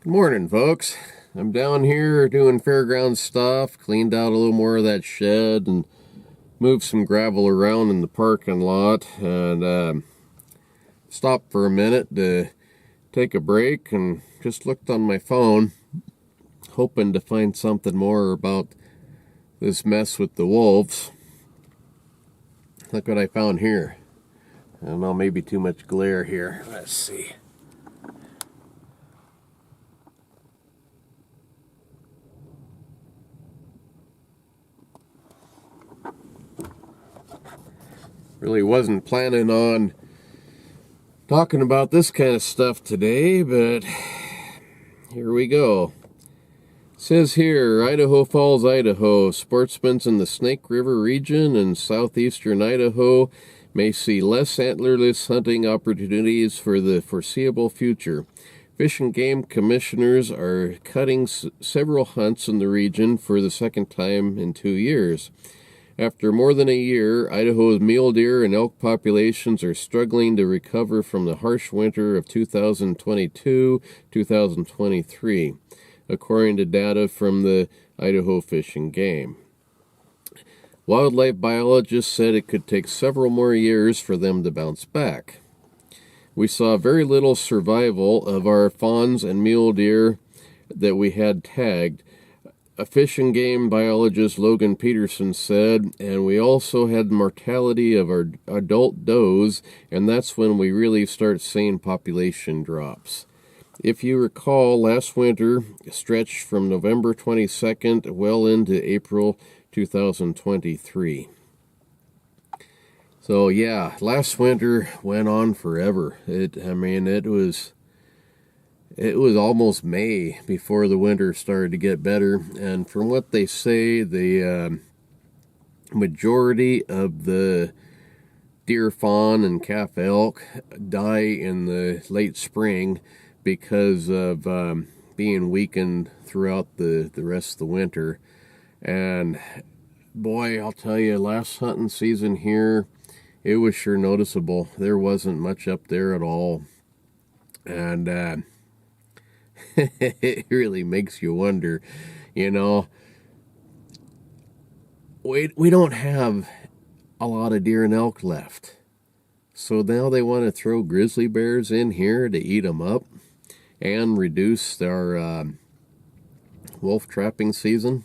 Good morning, folks. I'm down here doing fairground stuff, cleaned out a little more of that shed and moved some gravel around in the parking lot, and stopped for a minute to take a break and just looked on my phone, hoping to find something more about this mess with the wolves. Look what I found here. I don't know, maybe too much glare here. Let's see. Really wasn't planning on talking about this kind of stuff today, but here we go. It says here, Idaho Falls, Idaho. Sportsmen in the Snake River region and southeastern Idaho may see less antlerless hunting opportunities for the foreseeable future. Fish and Game commissioners are cutting several hunts in the region for the second time in 2 years. After more than a year, Idaho's mule deer and elk populations are struggling to recover from the harsh winter of 2022-2023, according to data from the Idaho Fish Game. Wildlife biologists said it could take several more years for them to bounce back. We saw very little survival of our fawns and mule deer that we had tagged, a Fish and Game biologist Logan Peterson said, and we also had mortality of our adult does, and that's when we really start seeing population drops. If you recall, last winter stretched from November 22nd well into April 2023. So yeah, last winter went on forever. It was almost May before the winter started to get better, and from what they say, the majority of the deer fawn and calf elk die in the late spring because of being weakened throughout the rest of the winter. And boy, I'll tell you, last hunting season here, it was sure noticeable. There wasn't much up there at all, and it really makes you wonder, we don't have a lot of deer and elk left. So now they want to throw grizzly bears in here to eat them up and reduce our wolf trapping season.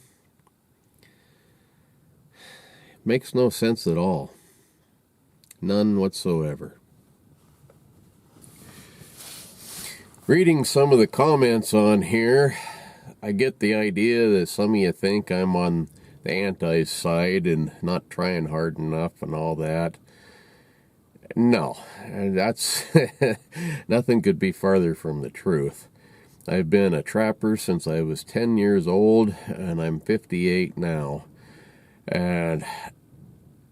Makes no sense at all. None whatsoever. Reading some of the comments on here, I get the idea that some of you think I'm on the anti side and not trying hard enough and all that. No, that's nothing could be farther from the truth. I've been a trapper since I was 10 years old, and I'm 58 now. And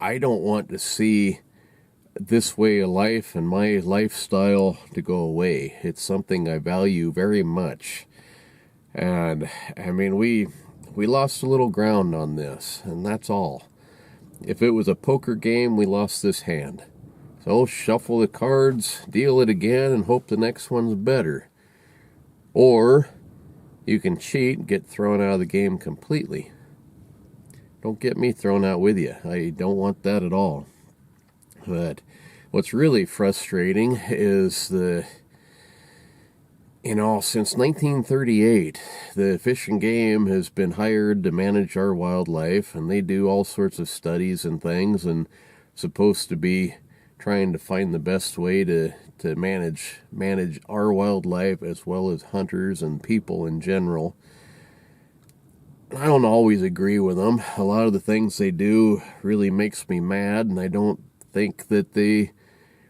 I don't want to see this way of life and my lifestyle to go away. It's something I value very much. And we lost a little ground on this, and that's all. If it was a poker game, we lost this hand. So shuffle the cards, deal it again, and hope the next one's better. Or you can cheat and get thrown out of the game completely. Don't get me thrown out with you. I don't want that at all. But what's really frustrating is since 1938, the Fish and Game has been hired to manage our wildlife, and they do all sorts of studies and things, and supposed to be trying to find the best way to manage our wildlife as well as hunters and people in general. I don't always agree with them. A lot of the things they do really makes me mad, and I don't think that they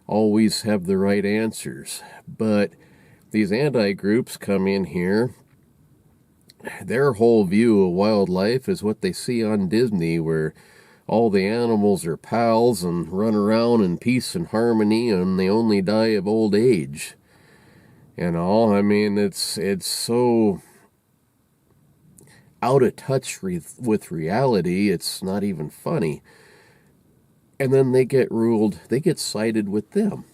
always have the right answers. But these anti-groups come in here. Their whole view of wildlife is what they see on Disney, where all the animals are pals and run around in peace and harmony, and they only die of old age. It's so out of touch with reality, it's not even funny. And then they get sided with them.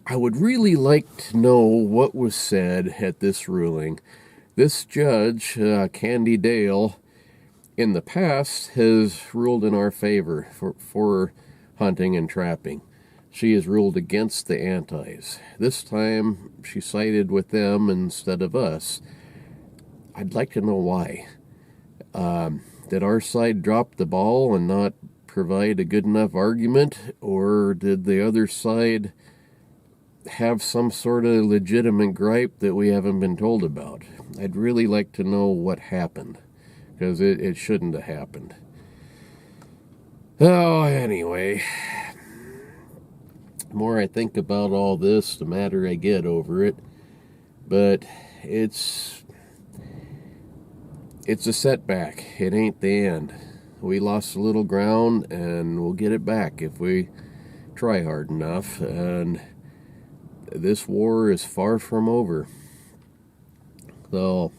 I would really like to know what was said at this ruling. This judge, Candy Dale, in the past has ruled in our favor for hunting and trapping. She has ruled against the antis. This time she sided with them instead of us. I'd like to know why. Did our side drop the ball and not provide a good enough argument, or did the other side have some sort of legitimate gripe that we haven't been told about? I'd really like to know what happened, because it shouldn't have happened. Oh, anyway, the more I think about all this, the madder I get over it. But it's a setback. It ain't the end. We lost a little ground, and we'll get it back if we try hard enough. And this war is far from over. So,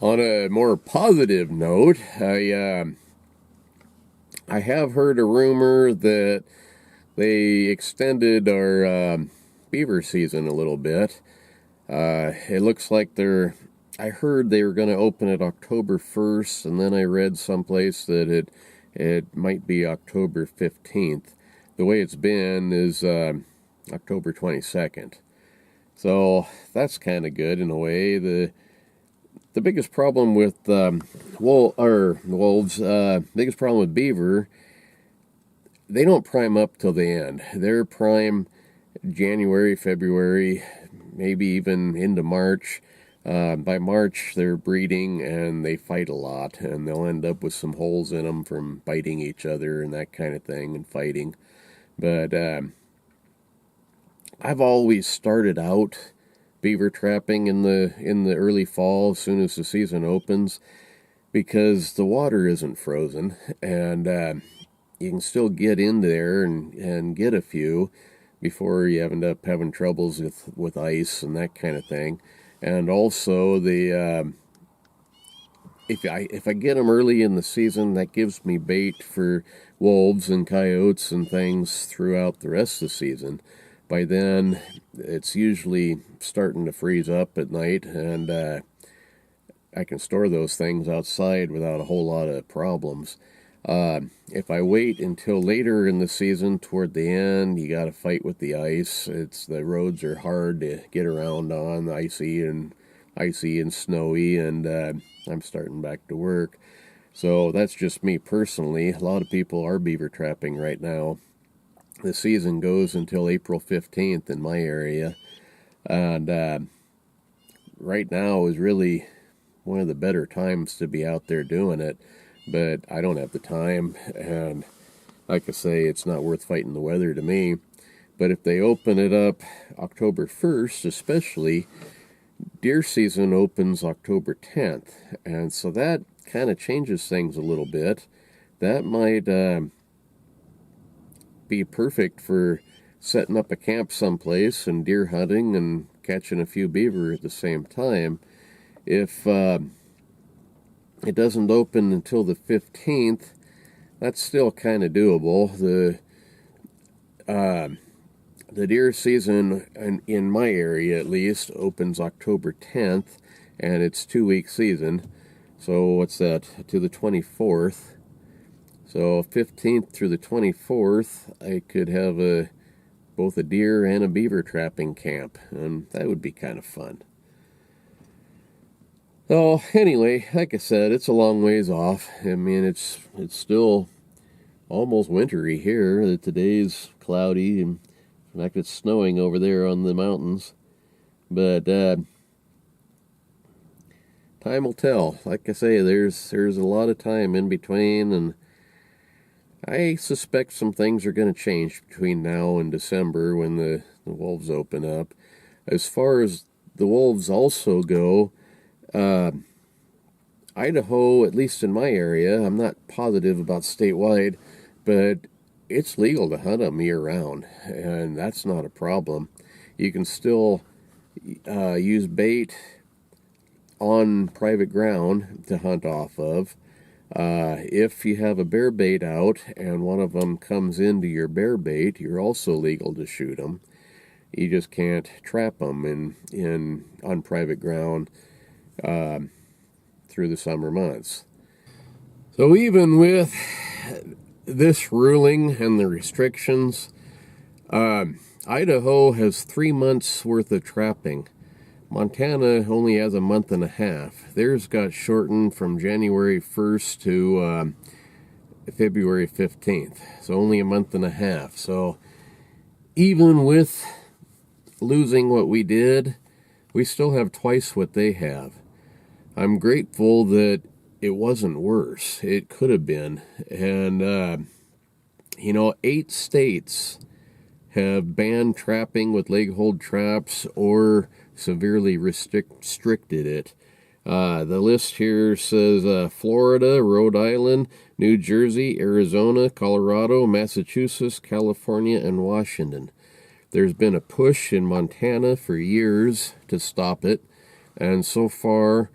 on a more positive note, I have heard a rumor that they extended our beaver season a little bit. It looks like I heard they were going to open it October 1st, and then I read someplace that it might be October 15th. The way it's been is October 22nd. So that's kind of good in a way. The biggest problem with wolves, biggest problem with beaver, they don't prime up till the end. They're prime January, February, maybe even into March. By March, they're breeding and they fight a lot, and they'll end up with some holes in them from biting each other and that kind of thing and fighting. But I've always started out beaver trapping in the early fall as soon as the season opens, because the water isn't frozen, and you can still get in there and get a few before you end up having troubles with ice and that kind of thing. And also if I get them early in the season, that gives me bait for wolves and coyotes and things throughout the rest of the season. By then, it's usually starting to freeze up at night, and I can store those things outside without a whole lot of problems. If I wait until later in the season, toward the end, you got to fight with the ice. The roads are hard to get around on, icy and snowy, and I'm starting back to work. So that's just me personally. A lot of people are beaver trapping right now. The season goes until April 15th in my area, and right now is really one of the better times to be out there doing it, but I don't have the time, and like I say, it's not worth fighting the weather to me. But if they open it up October 1st, especially, deer season opens October 10th, and so that kind of changes things a little bit. That might be perfect for setting up a camp someplace and deer hunting and catching a few beaver at the same time. If it doesn't open until the 15th, that's still kind of doable. The deer season in my area, at least, opens October 10th, and it's 2-week season. So what's that? To the 24th. So 15th through the 24th, I could have both a deer and a beaver trapping camp, and that would be kind of fun. So anyway, like I said, it's a long ways off. I mean, it's still almost wintry here. Today's cloudy, and in fact, it's snowing over there on the mountains. But time will tell. Like I say, there's a lot of time in between, and I suspect some things are going to change between now and December when the wolves open up. As far as the wolves also go, Idaho, at least in my area, I'm not positive about statewide, but it's legal to hunt them year-round, and that's not a problem. You can still use bait on private ground to hunt off of. If you have a bear bait out and one of them comes into your bear bait, you're also legal to shoot them. You just can't trap them on private ground through the summer months. So even with this ruling and the restrictions, Idaho has 3 months worth of trapping. Montana only has a month and a half. Theirs got shortened from January 1st to February 15th. So only a month and a half. So even with losing what we did, we still have twice what they have. I'm grateful that it wasn't worse. It could have been. And, 8 states have banned trapping with leg hold traps or severely restricted it. The list here says Florida, Rhode Island, New Jersey, Arizona, Colorado, Massachusetts, California, and Washington. There's been a push in Montana for years to stop it, and so far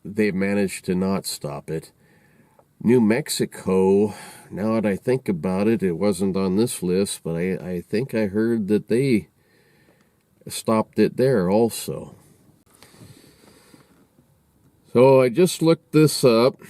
they've managed to not stop it. New Mexico, now that I think about it, it wasn't on this list, but I think I heard that they stopped it there also. So I just looked this up.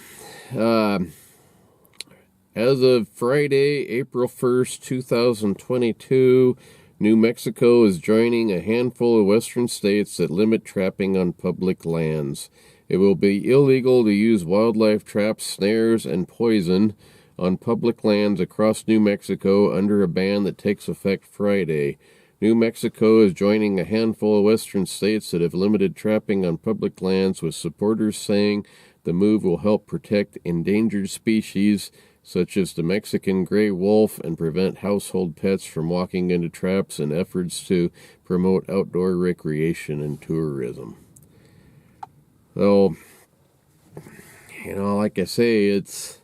As of Friday, April 1st, 2022, New Mexico is joining a handful of western states that limit trapping on public lands. It will be illegal to use wildlife traps, snares, and poison on public lands across New Mexico under a ban that takes effect Friday. New Mexico is joining a handful of western states that have limited trapping on public lands, with supporters saying the move will help protect endangered species such as the Mexican gray wolf and prevent household pets from walking into traps, in efforts to promote outdoor recreation and tourism. So, like I say, it's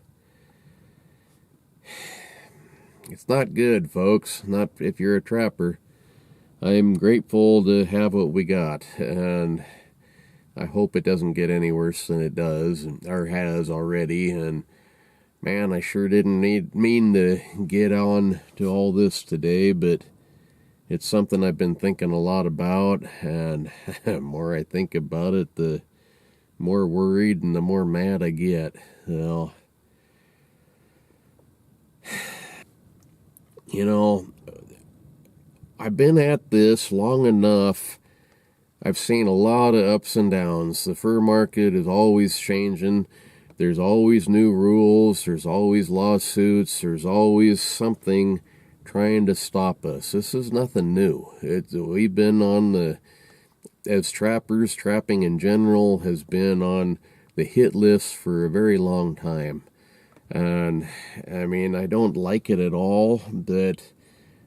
not good, folks. Not if you're a trapper. I'm grateful to have what we got, and I hope it doesn't get any worse than it does, or has already. And man, I sure didn't mean to get on to all this today, but it's something I've been thinking a lot about, and the more I think about it, the more worried and the more mad I get. Well, I've been at this long enough. I've seen a lot of ups and downs. The fur market is always changing. There's always new rules. There's always lawsuits. There's always something trying to stop us. This is nothing new. We've been as trappers, trapping in general has been on the hit list for a very long time. And, I don't like it at all, but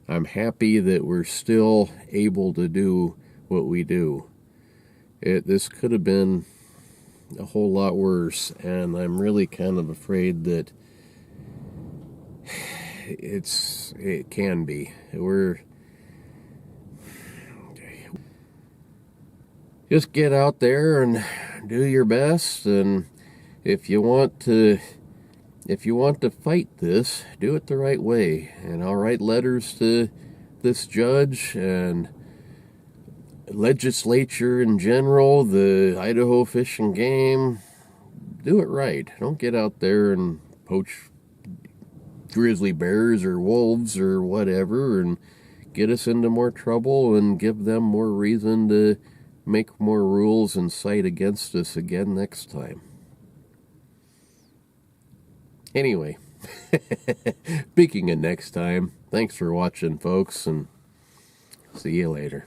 I'm happy that we're still able to do what we do. This could have been a whole lot worse, and I'm really kind of afraid that it can be. Just get out there and do your best, and if you want to fight this, do it the right way. And I'll write letters to this judge and legislature in general, the Idaho Fish Game. Do it right. Don't get out there and poach grizzly bears or wolves or whatever and get us into more trouble and give them more reason to make more rules and cite against us again next time. Anyway, speaking of next time, thanks for watching, folks, and see you later.